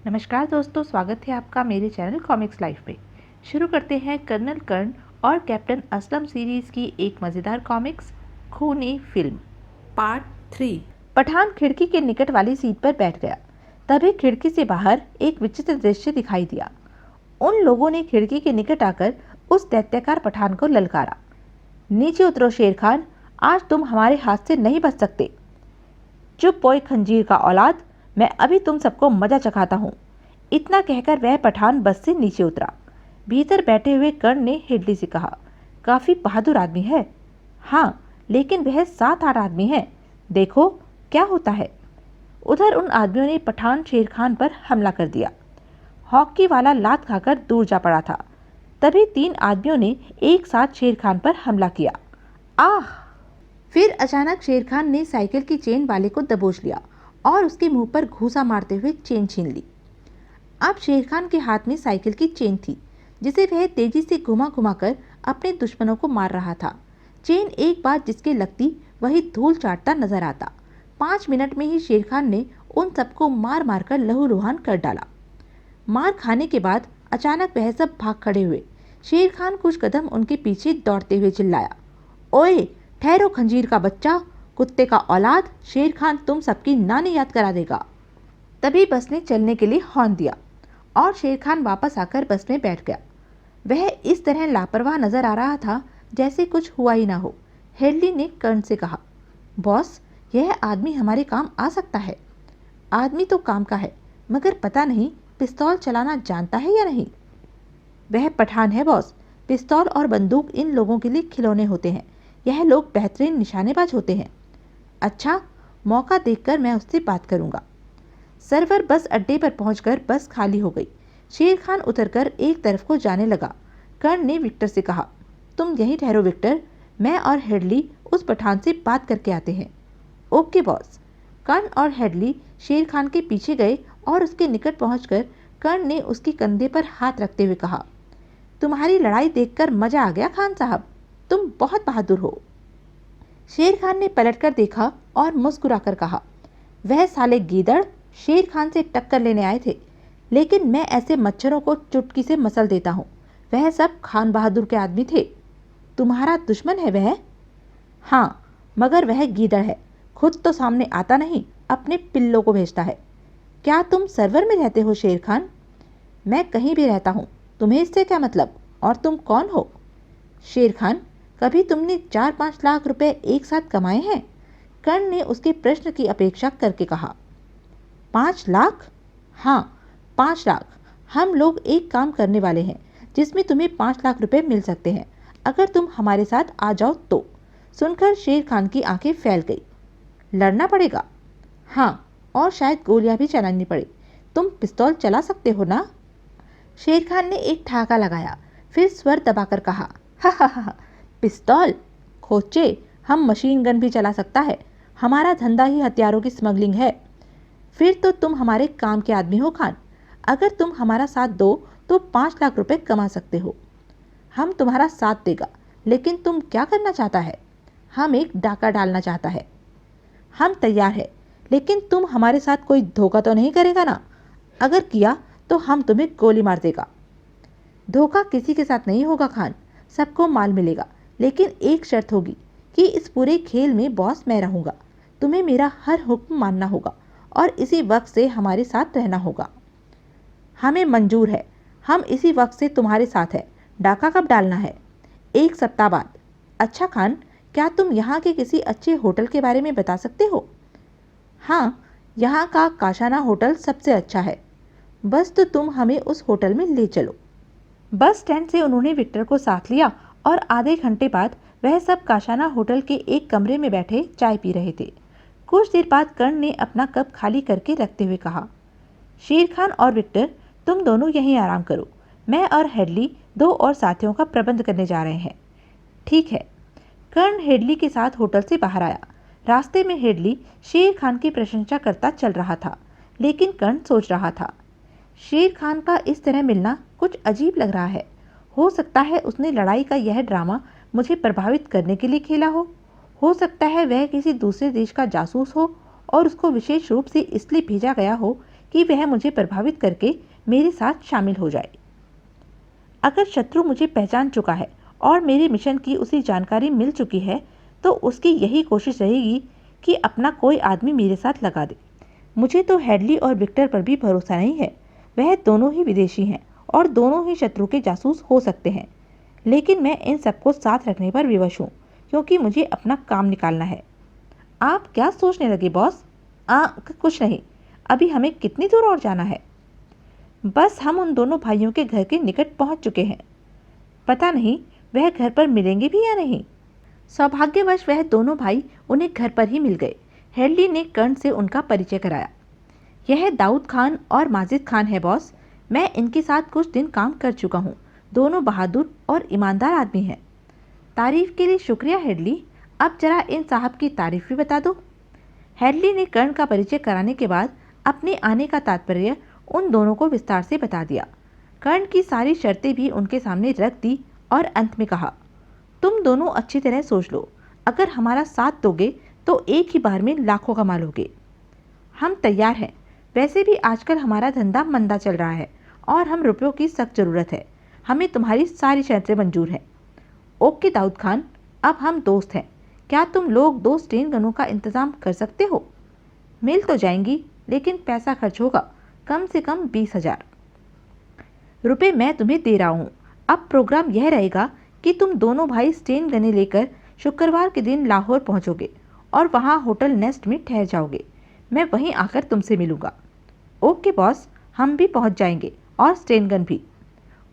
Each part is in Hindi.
नमस्कार दोस्तों, स्वागत है आपका मेरे चैनल कॉमिक्स लाइफ पे। शुरू करते हैं कर्नल कर्ण और कैप्टन असलम सीरीज की एक मज़ेदार कॉमिक्स खूनी फिल्म पार्ट 3। पठान खिड़की के निकट वाली सीट पर बैठ गया। तभी खिड़की से बाहर एक विचित्र दृश्य दिखाई दिया। उन लोगों ने खिड़की के निकट आकर उस दैत्याकार पठान को ललकारा, नीचे उतरो शेर खान, आज तुम हमारे हाथ से नहीं बच सकते। चुप पोए खंजीर का औलाद, मैं अभी तुम सबको मजा चखाता हूँ। इतना कहकर वह पठान बस से नीचे उतरा। भीतर बैठे हुए कर्ण ने हेडली से कहा, काफी बहादुर आदमी है। हाँ, लेकिन वह 7-8 आदमी है, देखो क्या होता है। उधर उन आदमियों ने पठान शेर खान पर हमला कर दिया। हॉकी वाला लात खाकर दूर जा पड़ा था। तभी 3 आदमियों ने एक साथ शेर खान पर हमला किया। आह! फिर अचानक शेर खान ने साइकिल की चेन वाले को दबोच लिया और उसके मुंह पर घूंसा मारते हुए चेन छीन ली। अब शेर खान के हाथ में साइकिल की चेन थी, जिसे वह तेजी से घुमा घुमाकर अपने दुश्मनों को मार रहा था। चेन एक बार जिसके लगती वही धूल चाटता नजर आता। 5 मिनट में ही शेर खान ने उन सबको मार मार कर लहूलुहान कर डाला। मार खाने के बाद अचानक वह सब भाग खड़े हुए। शेर खान कुछ कदम उनके पीछे दौड़ते हुए चिल्लाया, ओए ठहरो खंजीर का बच्चा, कुत्ते का औलाद, शेर खान तुम सबकी नानी याद करा देगा। तभी बस ने चलने के लिए हॉर्न दिया और शेर खान वापस आकर बस में बैठ गया। वह इस तरह लापरवाह नजर आ रहा था जैसे कुछ हुआ ही ना हो। हेडली ने कर्ण से कहा, बॉस, यह आदमी हमारे काम आ सकता है। आदमी तो काम का है, मगर पता नहीं पिस्तौल चलाना जानता है या नहीं। वह पठान है बॉस। पिस्तौल और बंदूक इन लोगों के लिए खिलौने होते हैं। यह लोग बेहतरीन निशानेबाज होते हैं। अच्छा, मौका देखकर मैं उससे बात करूंगा। सर्वर बस अड्डे पर पहुंचकर बस खाली हो गई। शेर खान उतरकर एक तरफ को जाने लगा। कर्ण ने विक्टर से कहा, तुम यहीं ठहरो विक्टर, मैं और हेडली उस पठान से बात करके आते हैं। Okay boss. कर्ण और हेडली शेर खान के पीछे गए और उसके निकट पहुंचकर कर्ण ने उसके कंधे पर हाथ रखते हुए कहा, तुम्हारी लड़ाई देखकर मजा आ गया खान साहब, तुम बहुत बहादुर हो। शेर खान ने पलटकर देखा और मुस्कुराकर कहा, वह साले गीदड़ शेर खान से टक्कर लेने आए थे, लेकिन मैं ऐसे मच्छरों को चुटकी से मसल देता हूँ। वह सब खान बहादुर के आदमी थे। तुम्हारा दुश्मन है वह? हाँ, मगर वह गीदड़ है, खुद तो सामने आता नहीं, अपने पिल्लों को भेजता है। क्या तुम सर्वर में रहते हो शेर खान? मैं कहीं भी रहता हूँ, तुम्हें इससे क्या मतलब? और तुम कौन हो? शेर खान, कभी तुमने 4-5 लाख रुपए एक साथ कमाए हैं? कर्ण ने उसके प्रश्न की अपेक्षा करके कहा। 5 लाख? हाँ, 5 लाख। हम लोग एक काम करने वाले हैं जिसमें तुम्हें 5 लाख रुपए मिल सकते हैं, अगर तुम हमारे साथ आ जाओ तो। सुनकर शेर खान की आंखें फैल गई। लड़ना पड़ेगा? हाँ, और शायद गोलियां भी चलानी पड़े। तुम पिस्तौल चला सकते हो ना? शेर खान ने एक ठहाका लगाया, फिर स्वर दबाकर कहा, हा हा हा, पिस्तौल? खोचे, हम मशीन गन भी चला सकता है। हमारा धंधा ही हथियारों की स्मगलिंग है। फिर तो तुम हमारे काम के आदमी हो खान। अगर तुम हमारा साथ दो तो 5 लाख रुपए कमा सकते हो। हम तुम्हारा साथ देगा, लेकिन तुम क्या करना चाहता है? हम एक डाका डालना चाहता है। हम तैयार है, लेकिन तुम हमारे साथ कोई धोखा तो नहीं करेगा ना? अगर किया तो हम तुम्हें गोली मार देगा। धोखा किसी के साथ नहीं होगा खान, सबको माल मिलेगा, लेकिन एक शर्त होगी कि इस पूरे खेल में बॉस मैं रहूंगा। तुम्हें मेरा हर हुक्म मानना होगा और इसी वक्त से हमारे साथ रहना होगा। हमें मंजूर है, हम इसी वक्त से तुम्हारे साथ है। डाका कब डालना है? 1 सप्ताह बाद। अच्छा खान, क्या तुम यहाँ के किसी अच्छे होटल के बारे में बता सकते हो? हाँ, यहाँ का काशाना होटल सबसे अच्छा है। बस तो तुम हमें उस होटल में ले चलो। बस स्टैंड से उन्होंने विक्टर को साथ लिया और आधे घंटे बाद वह सब काशाना होटल के एक कमरे में बैठे चाय पी रहे थे। कुछ देर बाद कर्ण ने अपना कप खाली करके रखते हुए कहा, शेर खान और विक्टर, तुम दोनों यहीं आराम करो। मैं और हेडली 2 और साथियों का प्रबंध करने जा रहे हैं। ठीक है। कर्ण हेडली के साथ होटल से बाहर आया। रास्ते में हेडली शेर खान की प्रशंसा करता चल रहा था, लेकिन कर्ण सोच रहा था, शेर खान का इस तरह मिलना कुछ अजीब लग रहा है। हो सकता है उसने लड़ाई का यह ड्रामा मुझे प्रभावित करने के लिए खेला हो सकता है वह किसी दूसरे देश का जासूस हो और उसको विशेष रूप से इसलिए भेजा गया हो कि वह मुझे प्रभावित करके मेरे साथ शामिल हो जाए। अगर शत्रु मुझे पहचान चुका है और मेरे मिशन की उसे जानकारी मिल चुकी है तो उसकी यही कोशिश रहेगी कि अपना कोई आदमी मेरे साथ लगा दे। मुझे तो हेडली और विक्टर पर भी भरोसा नहीं है। वह दोनों ही विदेशी हैं और दोनों ही शत्रु के जासूस हो सकते हैं, लेकिन मैं इन सबको साथ रखने पर विवश हूँ क्योंकि मुझे अपना काम निकालना है। आप क्या सोचने लगे बॉस? कुछ नहीं। अभी हमें कितनी दूर और जाना है? बस हम उन दोनों भाइयों के घर के निकट पहुंच चुके हैं। पता नहीं वह घर पर मिलेंगे भी या नहीं। सौभाग्यवश वह दोनों भाई उन्हें घर पर ही मिल गए। हेडली ने कर्ण से उनका परिचय कराया। यह दाऊद खान और माजिद खान है बॉस। मैं इनके साथ कुछ दिन काम कर चुका हूँ। दोनों बहादुर और ईमानदार आदमी हैं। तारीफ के लिए शुक्रिया हेडली। अब जरा इन साहब की तारीफ भी बता दो। हेडली ने कर्ण का परिचय कराने के बाद अपने आने का तात्पर्य उन दोनों को विस्तार से बता दिया। कर्ण की सारी शर्तें भी उनके सामने रख दी और अंत में कहा, तुम दोनों अच्छी तरह सोच लो। अगर हमारा साथ दोगे तो एक ही बार में लाखों कमा लोगे। हम तैयार हैं। वैसे भी आजकल हमारा धंधा मंदा चल रहा है और हम रुपयों की सख्त ज़रूरत है। हमें तुम्हारी सारी शर्तें मंजूर हैं। ओके दाऊद खान, अब हम दोस्त हैं। क्या तुम लोग 2 स्टेन गनों का इंतज़ाम कर सकते हो? मिल तो जाएंगी, लेकिन पैसा खर्च होगा। कम से कम 20,000 रुपये मैं तुम्हें दे रहा हूँ। अब प्रोग्राम यह रहेगा कि तुम दोनों भाई स्टेन गने लेकर शुक्रवार के दिन लाहौर पहुँचोगे और वहाँ होटल नेस्ट में ठहर जाओगे। मैं वहीं आकर तुमसे मिलूँगा। ओके बॉस, हम भी पहुँच जाएंगे और स्टेन गन भी।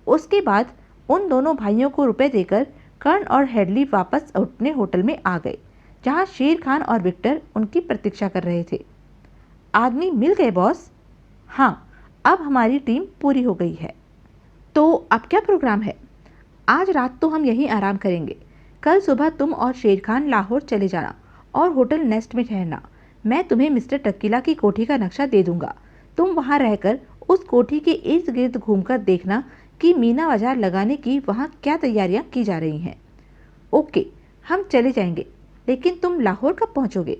उसके बाद उन दोनों भाइयों को रुपए देकर कर्ण और हेडली वापस अपने होटल में आ गए, जहाँ शेर खान और विक्टर उनकी प्रतीक्षा कर रहे थे। आदमी मिल गए बॉस? हाँ, अब हमारी टीम पूरी हो गई है। तो अब क्या प्रोग्राम है? आज रात तो हम यहीं आराम करेंगे। कल सुबह तुम और शेर खान लाहौर चले जाना और होटल नेस्ट में ठहरना। मैं तुम्हें मिस्टर टकीला की कोठी का नक्शा दे दूंगा। तुम वहां रहकर उस कोठी के इर्द गिर्द घूमकर देखना कि मीना बाजार लगाने की वहां क्या तैयारियां की जा रही हैं। ओके, हम चले जाएंगे, लेकिन तुम लाहौर कब पहुंचोगे?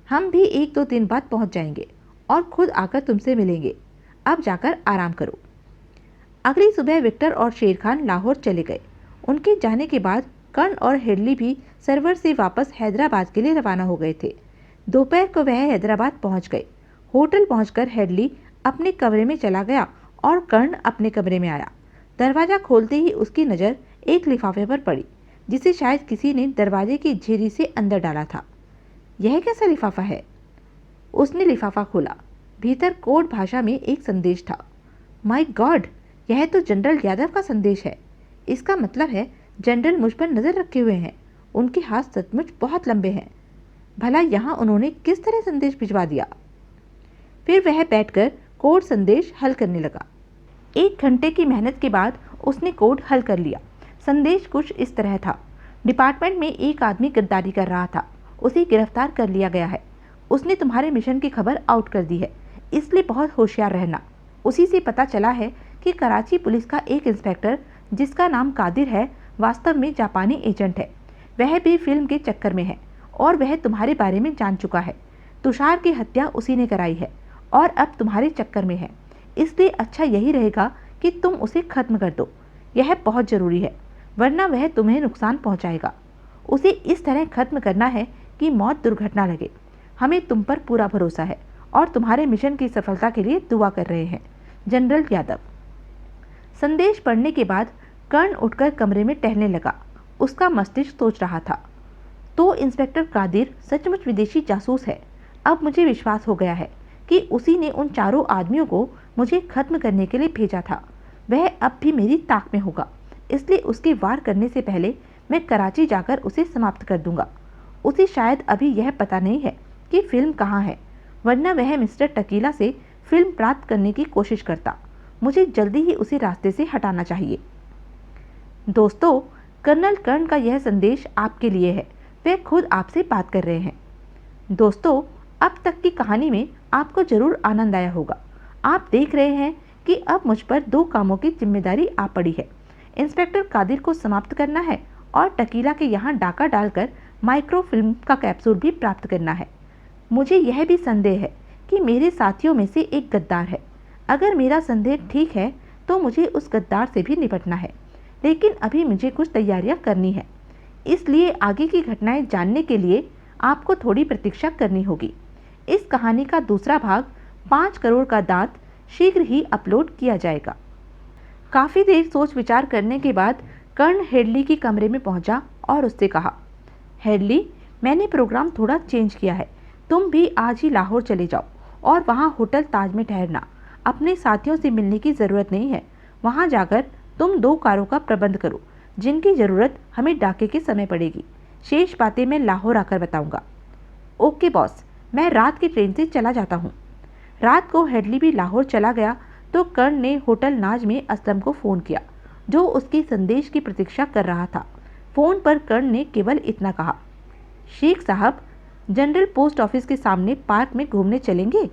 हम भी 1-2 दिन बाद पहुंच जाएंगे और खुद आकर तुमसे मिलेंगे। अब जाकर आराम करो। अगली सुबह विक्टर और शेर खान लाहौर चले गए। उनके जाने के बाद कर्ण और हेडली भी सरवर से वापस हैदराबाद के लिए रवाना हो गए थे। दोपहर को वह हैदराबाद पहुंच गए। होटल पहुंचकर हेडली अपने कमरे में चला गया और कर्ण अपने कमरे में आया। दरवाज़ा खोलते ही उसकी नज़र एक लिफाफे पर पड़ी, जिसे शायद किसी ने दरवाजे की झिरी से अंदर डाला था। यह कैसा लिफाफा है? उसने लिफाफा खोला। भीतर कोड भाषा में एक संदेश था। माय गॉड, यह तो जनरल यादव का संदेश है। इसका मतलब है जनरल मुझ पर नज़र रखे हुए हैं। उनके हाथ सचमुच बहुत लंबे हैं। भला यहाँ उन्होंने किस तरह संदेश भिजवा दिया? फिर वह बैठकर कोड संदेश हल करने लगा। 1 घंटे की मेहनत के बाद उसने कोड हल कर लिया। संदेश कुछ इस तरह था। डिपार्टमेंट में एक आदमी गद्दारी कर रहा था। उसे गिरफ्तार कर लिया गया है। उसने तुम्हारे मिशन की खबर आउट कर दी है, इसलिए बहुत होशियार रहना। उसी से पता चला है कि कराची पुलिस का एक इंस्पेक्टर, जिसका नाम कादिर है, वास्तव में जापानी एजेंट है। वह भी फिल्म के चक्कर में है और वह तुम्हारे बारे में जान चुका है। तुषार की हत्या उसी ने कराई है और अब तुम्हारे चक्कर में है। इसलिए अच्छा यही रहेगा कि तुम उसे खत्म कर दो। यह बहुत ज़रूरी है, वरना वह तुम्हें नुकसान पहुंचाएगा। उसे इस तरह खत्म करना है कि मौत दुर्घटना लगे। हमें तुम पर पूरा भरोसा है और तुम्हारे मिशन की सफलता के लिए दुआ कर रहे हैं। जनरल यादव। संदेश पढ़ने के बाद कर्ण उठकर कमरे में टहलने लगा। उसका मस्तिष्क सोच रहा था, तो इंस्पेक्टर कादिर सचमुच विदेशी जासूस है। अब मुझे विश्वास हो गया है कि उसी ने उन चारों आदमियों को मुझे खत्म करने के लिए भेजा था। वह अब भी मेरी ताक में होगा, इसलिए उसके वार करने से पहले मैं कराची जाकर उसे समाप्त कर दूंगा। उसे शायद अभी यह पता नहीं है कि फिल्म कहाँ है, वरना वह मिस्टर टकीला से फिल्म प्राप्त करने की कोशिश करता। मुझे जल्दी ही उसे रास्ते से हटाना चाहिए। दोस्तों, कर्नल कर्ण का यह संदेश आपके लिए है। वे खुद आपसे बात कर रहे हैं। दोस्तों, अब तक की कहानी में आपको जरूर आनंद आया होगा। आप देख रहे हैं कि अब मुझ पर 2 कामों की जिम्मेदारी आ पड़ी है। इंस्पेक्टर कादिर को समाप्त करना है और टकीला के यहाँ डाका डालकर माइक्रो फिल्म का कैप्सूल भी प्राप्त करना है। मुझे यह भी संदेह है कि मेरे साथियों में से एक गद्दार है। अगर मेरा संदेह ठीक है तो मुझे उस गद्दार से भी निपटना है, लेकिन अभी मुझे कुछ तैयारियां करनी है। इसलिए आगे की घटनाएं जानने के लिए आपको थोड़ी प्रतीक्षा करनी होगी। इस कहानी का दूसरा भाग 5 करोड़ का दांत शीघ्र ही अपलोड किया जाएगा। काफ़ी देर सोच विचार करने के बाद कर्ण हेडली के कमरे में पहुंचा और उससे कहा, हेडली, मैंने प्रोग्राम थोड़ा चेंज किया है। तुम भी आज ही लाहौर चले जाओ और वहां होटल ताज में ठहरना। अपने साथियों से मिलने की ज़रूरत नहीं है। वहां जाकर तुम 2 कारों का प्रबंध करो जिनकी ज़रूरत हमें डाके के समय पड़ेगी। शेष बातें मैं लाहौर आकर बताऊंगा। ओके बॉस, मैं रात की ट्रेन से चला जाता हूँ। रात को हेडली भी लाहौर चला गया तो कर्ण ने होटल नाज में असलम को फ़ोन किया, जो उसके संदेश की प्रतीक्षा कर रहा था। फ़ोन पर कर्ण ने केवल इतना कहा, शेख साहब, जनरल पोस्ट ऑफिस के सामने पार्क में घूमने चलेंगे।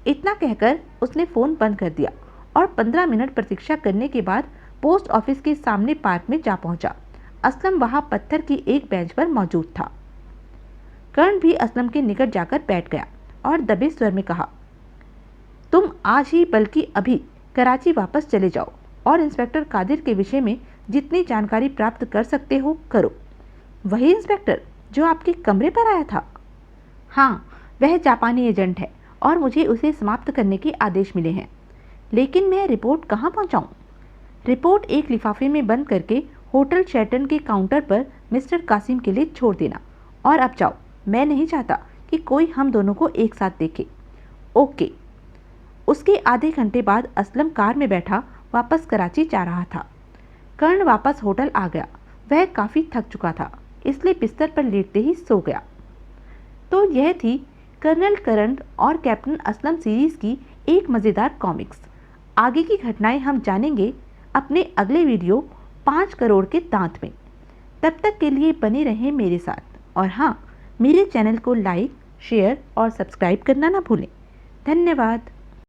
इतना कहकर उसने फ़ोन बंद कर दिया और 15 मिनट प्रतीक्षा करने के बाद पोस्ट ऑफिस के सामने पार्क में जा पहुंचा। असलम वहां पत्थर की एक बेंच पर मौजूद था। कर्ण भी असलम के निकट जाकर बैठ गया और दबे स्वर में कहा, तुम आज ही बल्कि अभी कराची वापस चले जाओ और इंस्पेक्टर कादिर के विषय में जितनी जानकारी प्राप्त कर सकते हो करो। वही इंस्पेक्टर जो आपके कमरे पर आया था? हाँ, वह जापानी एजेंट है और मुझे उसे समाप्त करने के आदेश मिले हैं। लेकिन मैं रिपोर्ट कहाँ पहुँचाऊँ? रिपोर्ट एक लिफाफे में बंद करके होटल शेरटन के काउंटर पर मिस्टर कासिम के लिए छोड़ देना। और अब जाओ, मैं नहीं चाहता कि कोई हम दोनों को एक साथ देखे। ओके। उसके आधे घंटे बाद असलम कार में बैठा वापस कराची जा रहा था। कर्ण वापस होटल आ गया। वह काफ़ी थक चुका था, इसलिए बिस्तर पर लेटते ही सो गया। तो यह थी कर्नल करंट और कैप्टन असलम सीरीज़ की एक मज़ेदार कॉमिक्स। आगे की घटनाएं हम जानेंगे अपने अगले वीडियो 5 करोड़ के दांत में। तब तक के लिए बने रहें मेरे साथ और हाँ, मेरे चैनल को लाइक, शेयर और सब्सक्राइब करना ना भूलें। धन्यवाद।